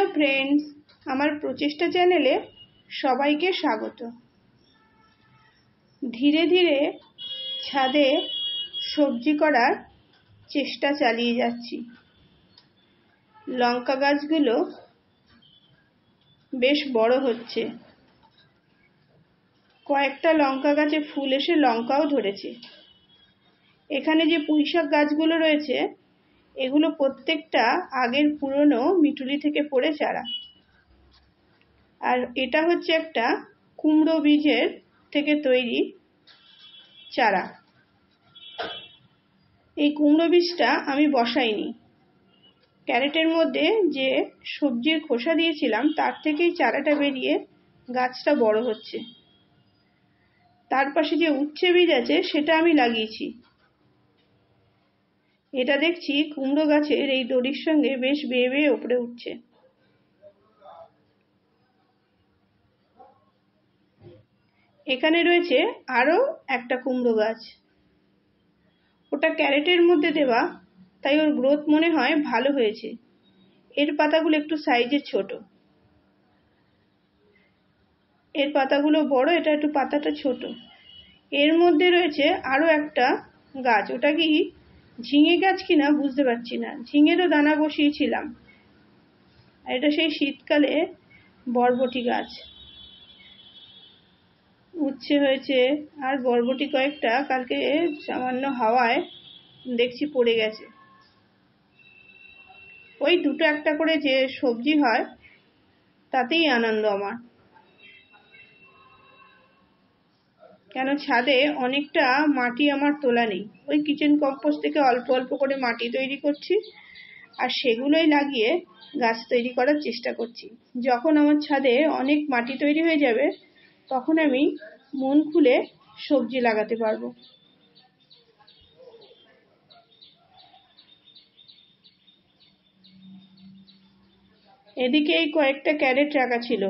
Hello friends, আমার প্রচেষ্টা চ্যানেলে সবাইকে স্বাগত। ধীরে ধীরে ছাদে সবজি করার চেষ্টা চালিয়ে যাচ্ছি। লঙ্কা গাছগুলো বেশ বড় হচ্ছে। কয়েকটা লঙ্কা গাছে ফুল এসে লঙ্কাও ধরেছে। এখানে যে পুঁইশাক গাছগুলো রয়েছে, এগুলো প্রত্যেকটা আগের পুরনো মিটুলি থেকে পড়ে চারা। আর এটা হচ্ছে একটা কুমড়ো বীজের থেকে তৈরি চারা। এই কুমড়ো বীজটা আমি বসাইনি, ক্যারেটের মধ্যে যে সবজির খোসা দিয়েছিলাম তার থেকেই চারাটা বেরিয়ে গাছটা বড় হচ্ছে। তার পাশে যে উচ্ছে বীজ আছে সেটা আমি লাগিয়েছি। এটা দেখছি কুমড়ো গাছের এই দড়ির সঙ্গে বেশ বেয়ে বেয়ে উপরে উঠছে। এখানে রয়েছে আরো একটা কুমড়ো গাছ। ওটা ক্যারেটের মধ্যে দেওয়া, তাই ওর গ্রোথ মনে হয় ভালো হয়েছে। এর পাতাগুলো একটু সাইজে ছোট, এর পাতাগুলো বড়, এটা একটু পাতাটা ছোট। এর মধ্যে রয়েছে আরো একটা গাছ, ওটা কি ঝিঙে গাছ কিনা বুঝতে পারছি না। ঝিঙেরও দানা বসিয়েছিলাম। এটা সেই শীতকালে বরবটি গাছ। উচ্ছে হয়েছে, আর বরবটি কয়েকটা কালকে সামান্য হাওয়ায় দেখছি পড়ে গেছে। ওই দুটো একটা করে যে সবজি হয় তাতেই আনন্দ আমার। কেন, ছাদে অনেকটা মাটি আমার তোলা নেই। ওই কিচেন কম্পোস্ট থেকে অল্প অল্প করে মাটি তৈরি করছি, আর সেগুলোই লাগিয়ে গাছ তৈরি করার চেষ্টা করছি। যখন আমার ছাদে অনেক মাটি তৈরি হয়ে যাবে, তখন আমি মন খুলে সবজি লাগাতে পারবো। এদিকে এই কয়েকটা ক্যারেট রাখা ছিল,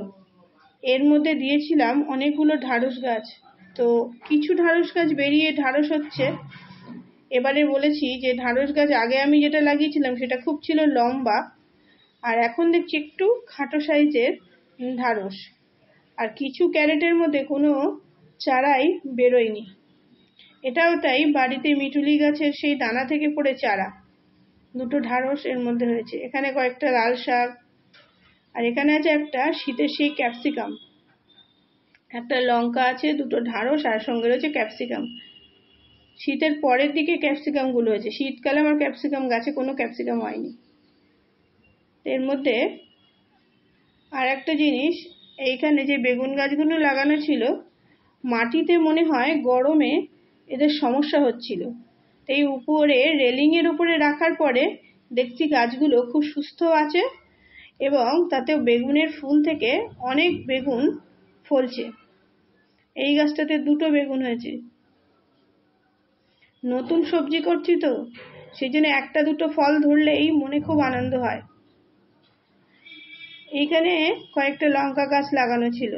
এর মধ্যে দিয়েছিলাম অনেকগুলো ঢ্যাঁড়স গাছ। তো কিছু ঢ্যাঁড়স গাছ বেরিয়ে ঢ্যাঁড়স হচ্ছে। এবারে বলেছি যে ঢ্যাঁড়স গাছ আগে আমি যেটা লাগিয়েছিলাম সেটা খুব ছিল লম্বা, আর এখন দেখছি একটু খাটো সাইজের ঢ্যাঁড়স। আর কিছু ক্যারেটের মধ্যে কোনো চারাই বেরোয়নি। এটাও তাই, বাড়িতে মিটুলি গাছের সেই দানা থেকে পড়ে চারা। দুটো ঢ্যাঁড়স এর মধ্যে হয়েছে। এখানে কয়েকটা লাল শাক, আর এখানে আছে একটা শীতের সেই ক্যাপসিকাম। একটা লঙ্কা আছে, দুটো ঢ্যাঁড়স, আর সঙ্গে রয়েছে ক্যাপসিকাম। শীতের পরের দিকে ক্যাপসিকাম গুলো হয়েছে। শীতকালে আমার ক্যাপসিকাম গাছে কোনো ক্যাপসিকাম হয়নি। এর মধ্যে আর একটা জিনিস, এইখানে যে বেগুন গাছগুলো লাগানো ছিল, মাটিতে মনে হয় গরমে এদের সমস্যা হচ্ছিল। এই উপরে রেলিং এর উপরে রাখার পরে দেখছি গাছগুলো খুব সুস্থ আছে, এবং তাতেও বেগুনের ফুল থেকে অনেক বেগুন ফলছে। এই গাছটাতে দুটো বেগুন হয়েছে। নতুন সবজি করছি তো, সেই জন্য একটা দুটো ফল ধরলেই মনে খুব আনন্দ হয়। এইখানে কয়েকটা লঙ্কা গাছ লাগানো ছিল,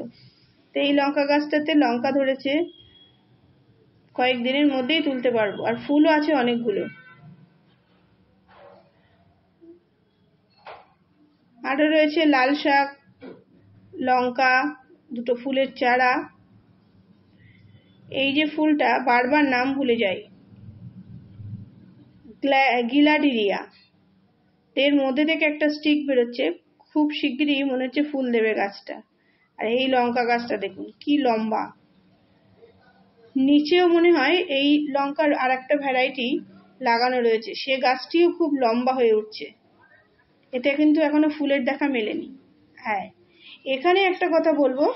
তো এই লঙ্কা গাছটাতে লঙ্কা ধরেছে। কয়েকদিনের মধ্যেই তুলতে পারবো, আর ফুলও আছে অনেকগুলো। আরো রয়েছে লাল শাক, লঙ্কা, দুটো ফুলের চারা। এই যে ফুলটা বারবার নাম ভুলে যাই, গিলাডিরিয়া, এর মধ্যে থেকে একটা স্টিক বেরোচ্ছে। খুব শিগগিরই মনে হচ্ছে ফুল দেবে গাছটা। আর এই লঙ্কা গাছটা দেখুন কি লম্বা। নিচেও মনে হয় এই লঙ্কার আর একটা ভ্যারাইটি লাগানো রয়েছে, সে গাছটিও খুব লম্বা হয়ে উঠছে। এতে কিন্তু এখনো ফুলের দেখা মেলেনি। হ্যাঁ, এখানে একটা কথা বলবো,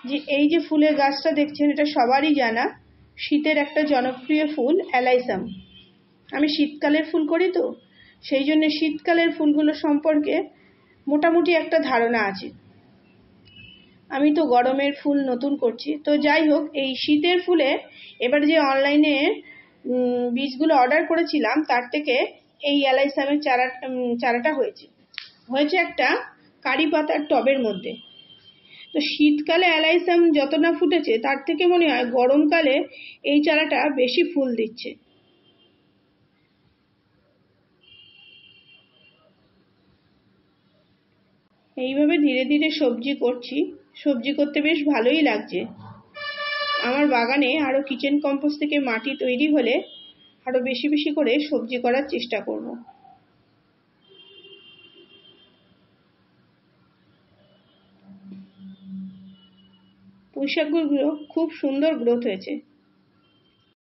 যে এই যে ফুলের গাছটা দেখছেন, এটা সবারই জানা শীতের একটা জনপ্রিয় ফুল অ্যালাইসাম। আমি শীতকালের ফুল করি তো, সেই জন্য শীতকালের ফুলগুলো সম্পর্কে মোটামুটি একটা ধারণা আছে। আমি তো গরমের ফুল নতুন করছি। তো যাই হোক, এই শীতের ফুলে এবার যে অনলাইনে বীজগুলো অর্ডার করেছিলাম, তার থেকে এই অ্যালাইসামের চারাটা হয়েছে একটা কারি পাতার টবের মধ্যে। তো শীতকালে অ্যালাইসাম যত না ফুটেছে, তার থেকে মনে হয় গরমকালে এই চারাটা বেশি ফুল দিচ্ছে। এইভাবে ধীরে ধীরে সবজি করছি। সবজি করতে বেশ ভালোই লাগছে। আমার বাগানে আরো কিচেন কম্পোস্ট থেকে মাটি তৈরি হলে আরো বেশি বেশি করে সবজি করার চেষ্টা করব। পুঁই শাকগুলো খুব সুন্দর গ্রোথ হয়েছে।